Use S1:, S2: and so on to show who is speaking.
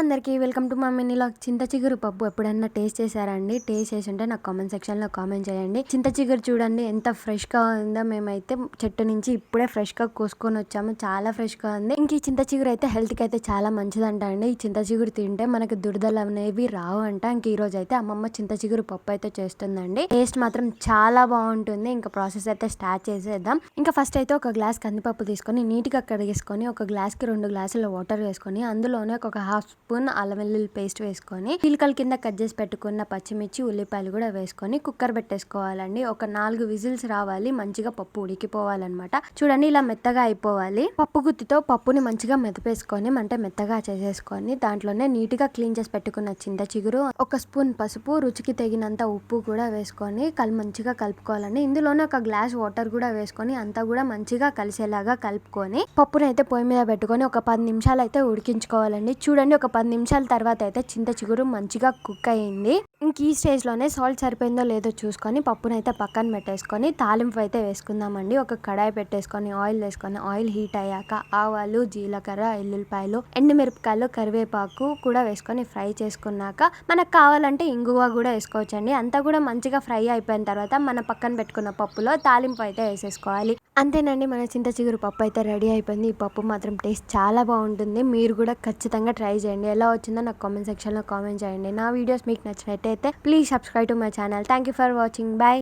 S1: అందరికీ welcome to మా మినీలో. చింత చిగురు పప్పు ఎప్పుడన్నా టేస్ట్ చేశారండి? టేస్ట్ చేసి ఉంటే నాకు కామెంట్ సెక్షన్లో కామెంట్ చేయండి. చింత చిగురు చూడండి ఎంత ఫ్రెష్గా ఉందో. మేమైతే చెట్టు నుంచి ఇప్పుడే ఫ్రెష్గా కోసుకొని వచ్చాము. చాలా ఫ్రెష్గా ఉంది. ఇంక ఈ చింత చిగురు అయితే హెల్త్కి అయితే చాలా మంచిదంట అండి. ఈ చింత చిగురు తింటే మనకి దురదలు అనేవి రావు అంట. ఇంక ఈ రోజు అయితే అమ్మమ్మ చింత చిగురు పప్పు అయితే చేస్తుందండి. టేస్ట్ మాత్రం చాలా బాగుంటుంది. ఇంకా ప్రాసెస్ అయితే స్టార్ట్ చేసేద్దాం. ఇంకా ఫస్ట్ అయితే ఒక గ్లాస్ కందిపప్పు తీసుకొని నీట్గా కడిగేసుకొని ఒక గ్లాస్కి 2 గ్లాసుల వాటర్ వేసుకొని అందులోనే ఒక హాఫ్ స్పూన్ అల్లం వెల్లుల్లి పేస్ట్ వేసుకొని చిలకల కింద కట్ చేసి పెట్టుకున్న పచ్చిమిర్చి ఉల్లిపాయలు కూడా వేసుకొని కుక్కర్ పెట్టేసుకోవాలండి. ఒక 4 విజిల్స్ రావాలి. మంచిగా పప్పు ఉడికిపోవాలన్నమాట. చూడండి ఇలా మెత్తగా అయిపోవాలి. పప్పు గుత్తితో పప్పుని మంచిగా మెదిపేసుకొని అంటే మెత్తగా చేసేసుకొని దాంట్లోనే నీట్ గా క్లీన్ చేసి పెట్టుకున్న చింత చిగురు, ఒక స్పూన్ పసుపు, రుచికి తగినంత ఉప్పు కూడా వేసుకొని మంచిగా కలుపుకోవాలండి. ఇందులోనే ఒక గ్లాస్ వాటర్ కూడా వేసుకొని అంతా కూడా మంచిగా కలిసేలాగా కలుపుకొని పప్పునైతే పొయ్యి మీద పెట్టుకొని ఒక 10 నిమిషాలు అయితే ఉడికించుకోవాలండి. చూడండి ఒక 10 నిమిషాల తర్వాత అయితే చింత చిగురు మంచిగా కుక్ అయ్యింది. ఇంక ఈ స్టేజ్ లోనే సాల్ట్ సరిపోయిందో లేదో చూసుకొని పప్పునైతే పక్కన పెట్టేసుకొని తాలింపు అయితే వేసుకుందామండి. ఒక కడాయి పెట్టేసుకొని ఆయిల్ వేసుకొని ఆయిల్ హీట్ అయ్యాక ఆవాలు, జీలకర్ర, ఎల్లుల్లిపాయలు, ఎండుమిరపకాయలు, కరివేపాకు కూడా వేసుకొని ఫ్రై చేసుకున్నాక మనకు కావాలంటే ఇంగువ కూడా వేసుకోవచ్చండి. అంతా కూడా మంచిగా ఫ్రై అయిపోయిన తర్వాత మన పక్కన పెట్టుకున్న పప్పులో తాలింపు అయితే వేసేసుకోవాలి. అంతేనండి, మన చింత చిగురు పప్పు అయితే రెడీ అయిపోయింది. ఈ పప్పు మాత్రం టేస్ట్ చాలా బాగుంటుంది. మీరు కూడా ఖచ్చితంగా ట్రై చేయండి. ఎలా వచ్చిందో నాకు కామెంట్ సెక్షన్లో కామెంట్ చేయండి. నా వీడియోస్ మీకు నచ్చినట్టయితే please subscribe to my channel. Thank you for watching. Bye.